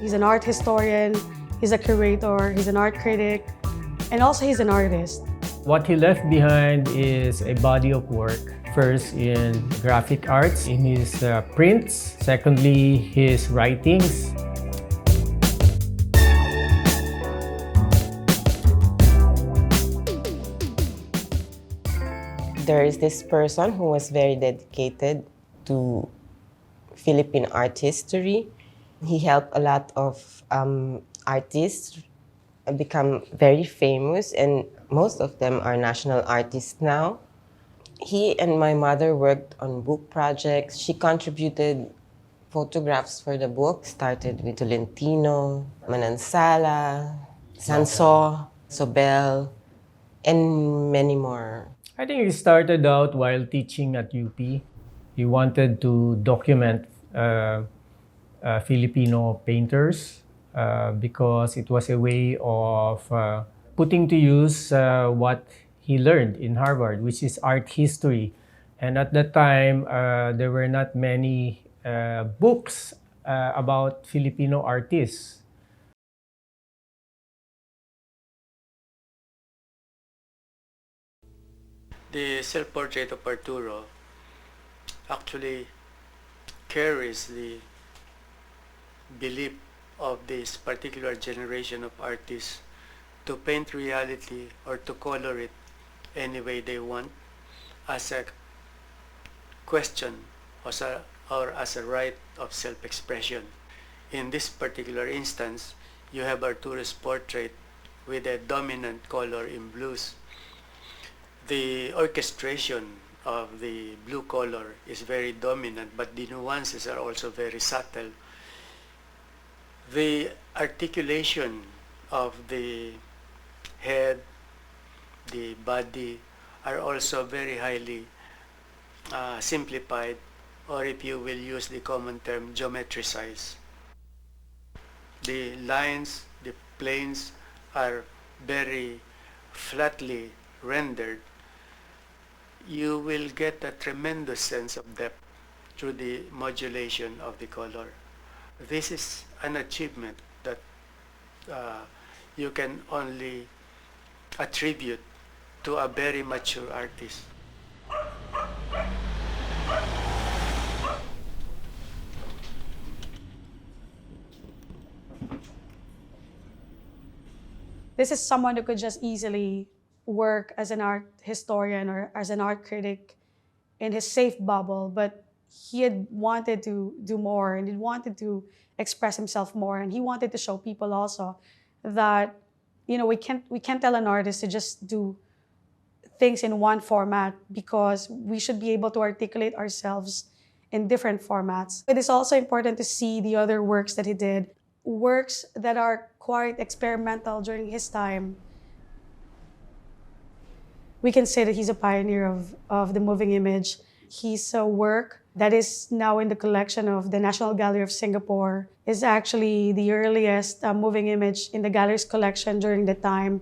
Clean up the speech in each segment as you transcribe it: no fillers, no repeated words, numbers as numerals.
He's an art historian, he's a curator, he's an art critic, and also he's an artist. What he left behind is a body of work. First in graphic arts, in his prints. Secondly, his writings. There is this person who was very dedicated to Philippine art history. He helped a lot of artists become very famous, and most of them are national artists now. He and my mother worked on book projects. She contributed photographs for the book, started with Tolentino, Manansala, Sanso, Sobel, and many more. I think he started out while teaching at UP. He wanted to document Filipino painters because it was a way of putting to use what he learned in Harvard, which is art history. And at that time, there were not many books about Filipino artists. The self-portrait of Arturo actually carries the belief of this particular generation of artists to paint reality or to color it any way they want as a question or as a right of self-expression. In this particular instance, you have Arturo's portrait with a dominant color in blues. The orchestration of the blue color is very dominant, but the nuances are also very subtle. The articulation of the head, the body are also very highly simplified, or if you will use the common term, geometricized. The lines, the planes are very flatly rendered. You will get a tremendous sense of depth through the modulation of the color. This is an achievement that you can only attribute to a very mature artist. This is someone who could just easily work as an art historian or as an art critic in his safe bubble, but he had wanted to do more and he wanted to express himself more, and he wanted to show people also that we can't tell an artist to just do things in one format, because we should be able to articulate ourselves in different formats. It is also important to see the other works that he did, works that are quite experimental during his time. We can say that he's a pioneer of the moving image. His work that is now in the collection of the National Gallery of Singapore is actually the earliest moving image in the gallery's collection during the time.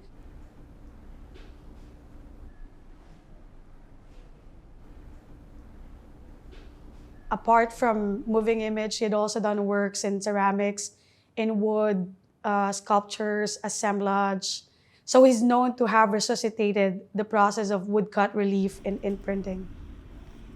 Apart from moving image, he had also done works in ceramics, in wood, sculptures, assemblage. So he's known to have resuscitated the process of woodcut relief in printing.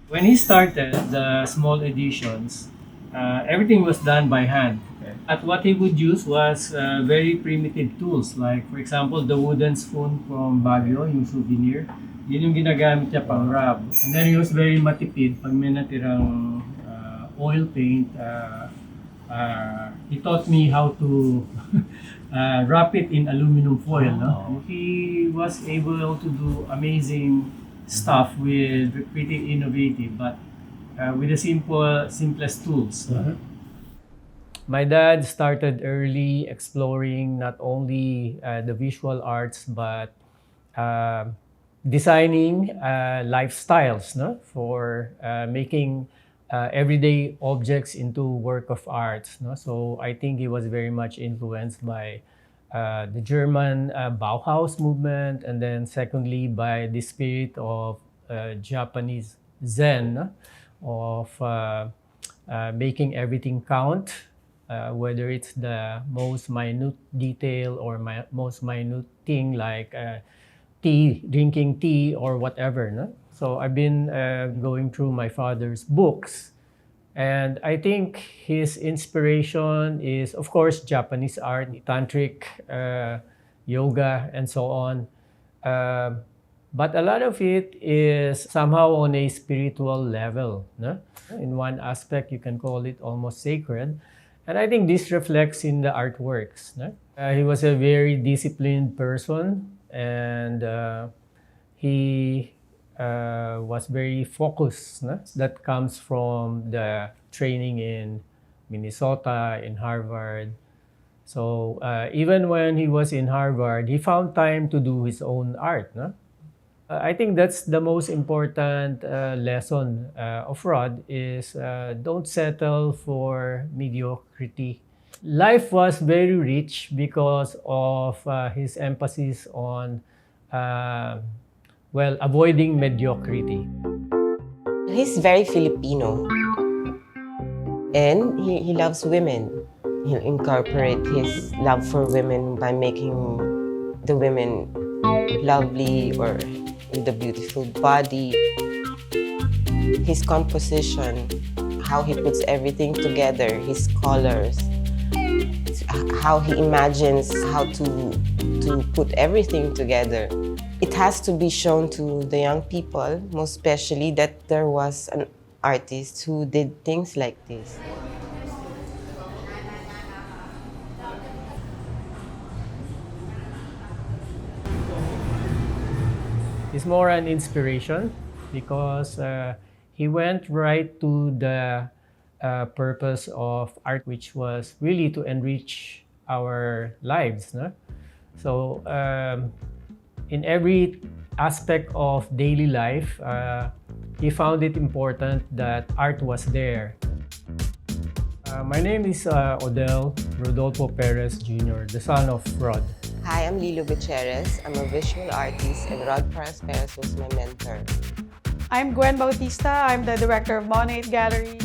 When he started the small editions, everything was done by hand. At what he would use was very primitive tools, like for example, the wooden spoon from Baguio, yung souvenir. Yun yung ginagamit niya pang rub. And then he was very matipid pag may natirang oil paint. He taught me how to wrap it in aluminum foil. No? He was able to do amazing stuff with pretty innovative, but with the simplest tools. Mm-hmm. My dad started early exploring not only the visual arts, but designing lifestyles, no? For making everyday objects into work of art. No? So I think he was very much influenced by the German Bauhaus movement, and then secondly by the spirit of Japanese Zen, of making everything count, whether it's the most minute detail or most minute thing like drinking tea or whatever. No? So I've been going through my father's books, and I think his inspiration is, of course, Japanese art, tantric, yoga, and so on. But a lot of it is somehow on a spiritual level. No? In one aspect, you can call it almost sacred. And I think this reflects in the artworks. No? He was a very disciplined person, and he was very focused. No? That comes from the training in Minnesota, in Harvard. So even when he was in Harvard, he found time to do his own art. No? I think that's the most important lesson of Rod is don't settle for mediocrity. Life was very rich because of his emphasis on avoiding mediocrity. He's very Filipino, and he loves women. He'll incorporate his love for women by making the women lovely or with a beautiful body. His composition, how he puts everything together, his colors, how he imagines how to put everything together. It has to be shown to the young people, most especially that there was an artist who did things like this. It's more an inspiration because he went right to the purpose of art, which was really to enrich our lives. No? So in every aspect of daily life, he found it important that art was there. My name is Rodolfo Paras Jr., the son of Rod. Hi, I'm Lilo Gutierrez. I'm a visual artist, and Rod Paras-Perez was my mentor. I'm Gwen Bautista. I'm the director of Uffizi Gallery.